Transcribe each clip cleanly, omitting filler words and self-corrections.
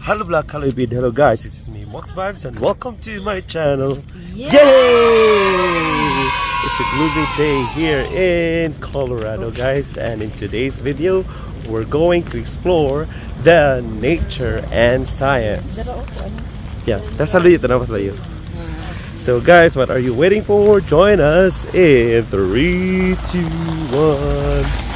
Hello Black, hello Bid, hello guys, this is me Mox Vibes and welcome to my channel. Yay! Yay! It's a gloomy day here in Colorado guys, and in today's video we're going to explore the nature and science. Yeah, that's how you know. So guys, what are you waiting for? Join us in 3, 2, 1.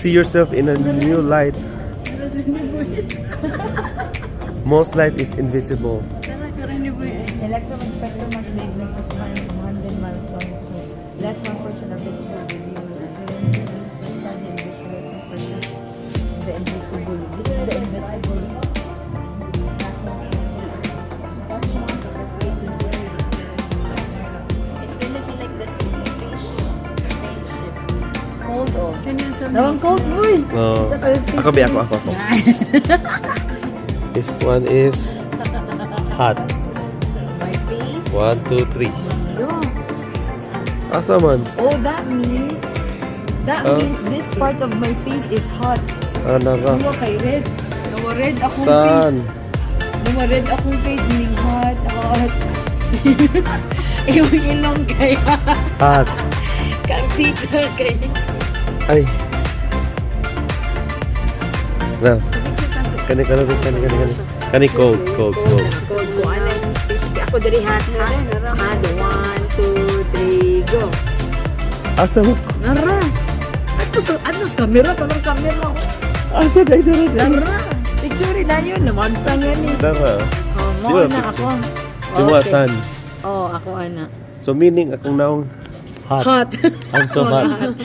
See yourself in a new light. Most light is invisible. Electromagnetic spectrum must be like as 100 miles long, so less 1% of visible radio. The invisible. This is the invisible. It's gonna be like this spaceship. Cold oh. Nawang cold boy. Oh, ako. This one is hot. My face. 1, 2, 3. Yeah. Asa man? Oh, that means this part of my face is hot. Naka. Nawa kay red. Nawa red akong Saan? face. Nawa red akong face meaning hot. Hot. Yung ilong kay Hot. kang tita kay. Ay. Now, kani cold. Cold ko ana yung speech. Ako diri hot. Hot. 1, 2, 3, go. Asa mo? Nara. Ano sa camera? Parang camera ko. Asa na ito? Nara. Picture na yun. Namantang yan eh. Dara. Oh, Di mo ba, na picture? ako. Iwasan. Oh, ako ana. So meaning akong naong hot. Hot. I'm so hot.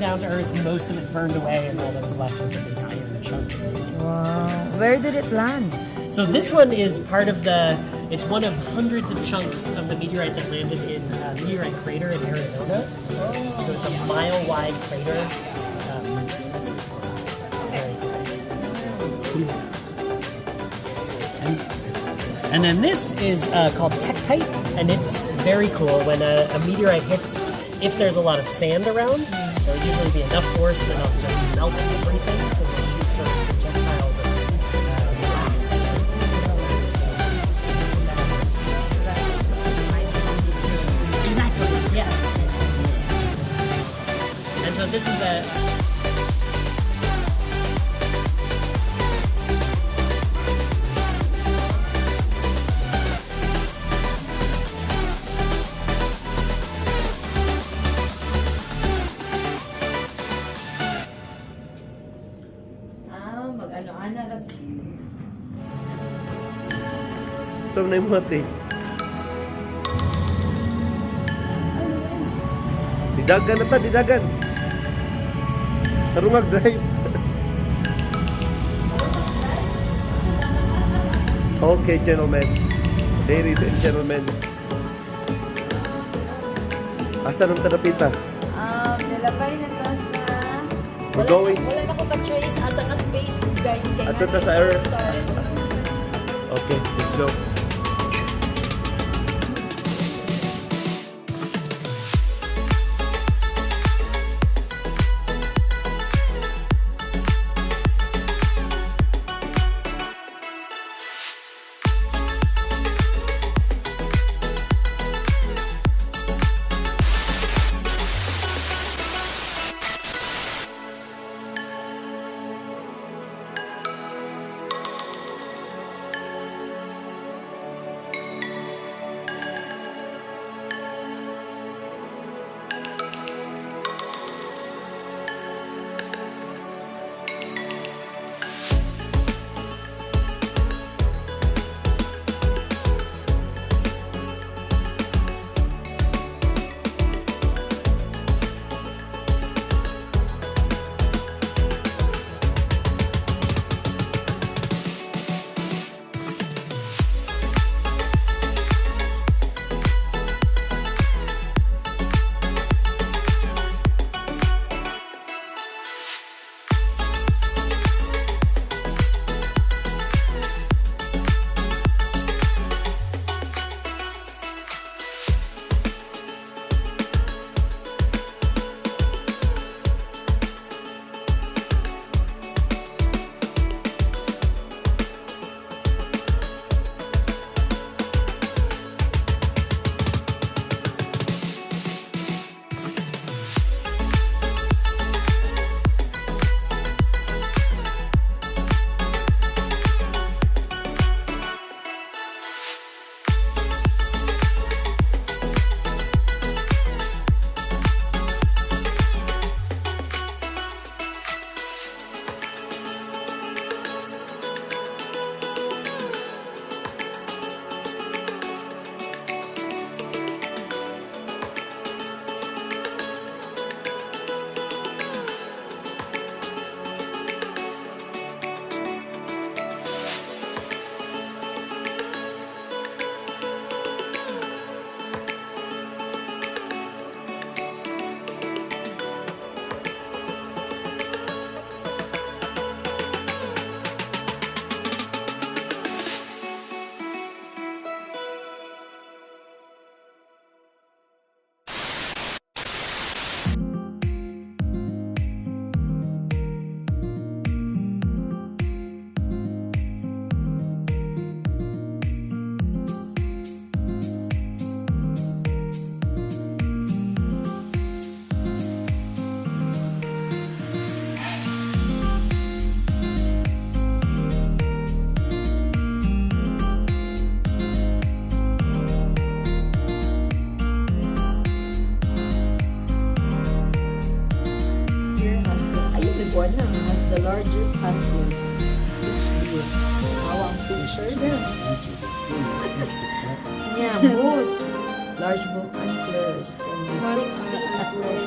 Down to earth, most of it burned away, and all that was left was the big iron chunk. Wow. Where did it land? So this one is part of the It's one of hundreds of chunks of the meteorite that landed in Meteorite Crater in Arizona. So it's a mile-wide crater. Very cool. And then this is called Tektite, and it's very cool. When a meteorite hits, if there's a lot of sand around, there'll usually be enough force that it'll just melt everything, so they'll shoot sort of projectiles of glass. Exactly, yes. And so this is a... Mag-ano-ana ras. Saan na yung mati? Didagan na ta, didagan. Tarong mag-drive. Okay, gentlemen. Ladies and gentlemen. Asa nung tanapita? Nilabay na ta sa... We're going. Wala na ko ka-choice. Asa ka space, guys. Kaya Ato ta sa Earth. Okay, let's go. the largest antlers. Each deer. Awang picture there. Yeah, moose. Large bull antlers can be 6 feet across.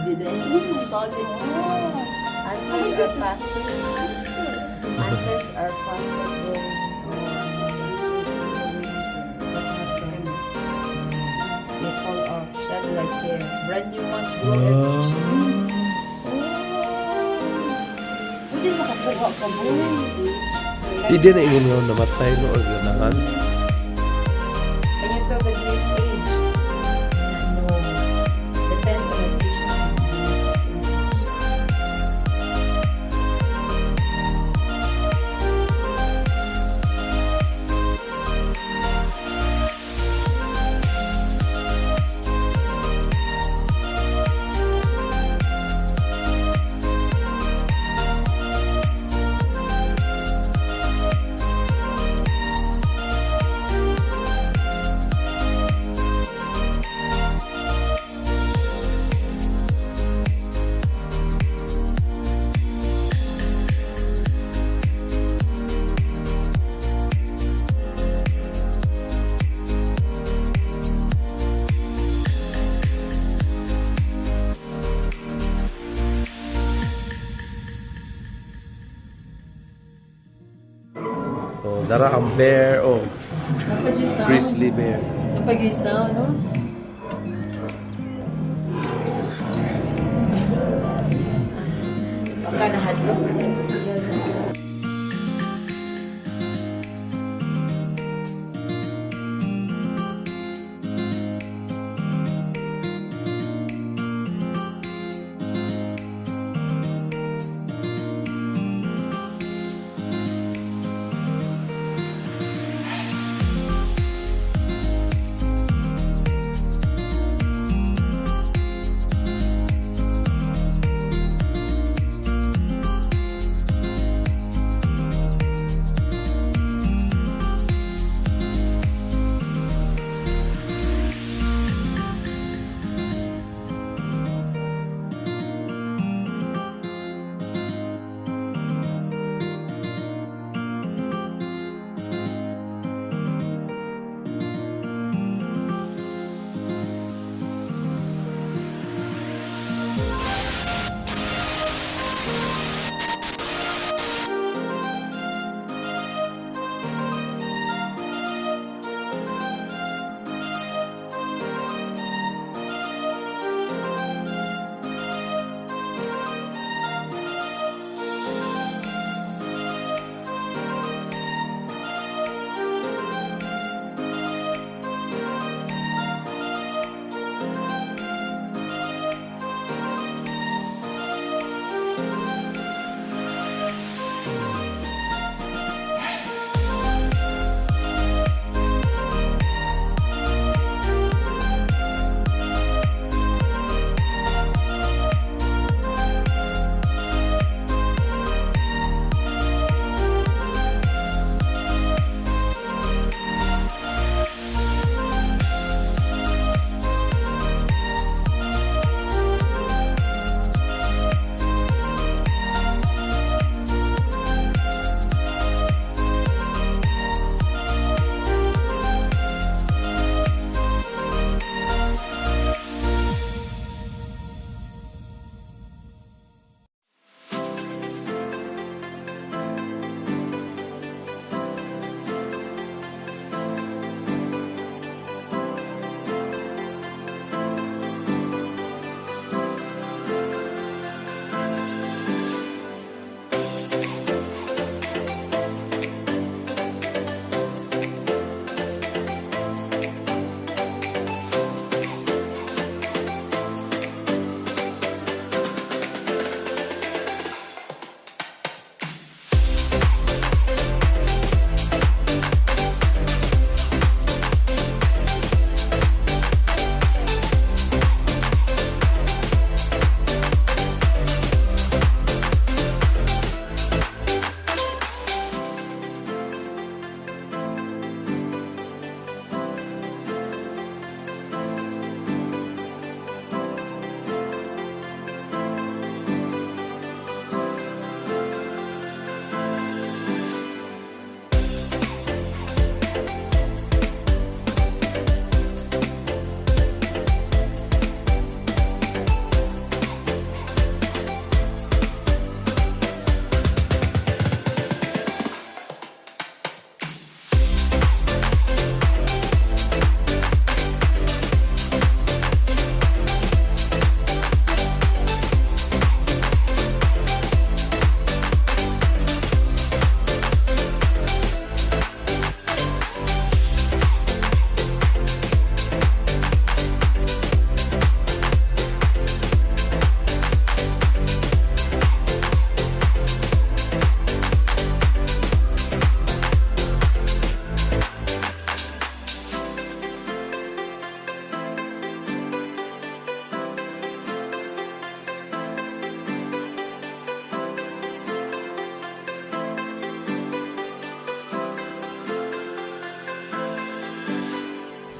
Big solid antlers. Antlers are fastest. Antlers are fastest when they fall off. Shed like hair. Brand new ones grow every 2 weeks. Pwede makakuha ka boy. Hindi na ingon nga namatay no or ganahan. Can you tell the deer's age? No. Depends on the patient. So, dara ang bear, oh, Napag-isa. grizzly bear. Napag-isa, no? Baka nahadlok.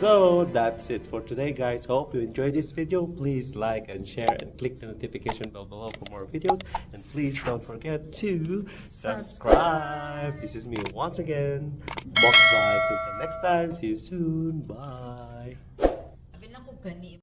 So that's it for today, guys. Hope you enjoyed this video. Please like and share and click the notification bell below for more videos. And please don't forget to subscribe. This is me once again, Box Vibes. Until next time, see you soon. Bye. Sabi na ko gani.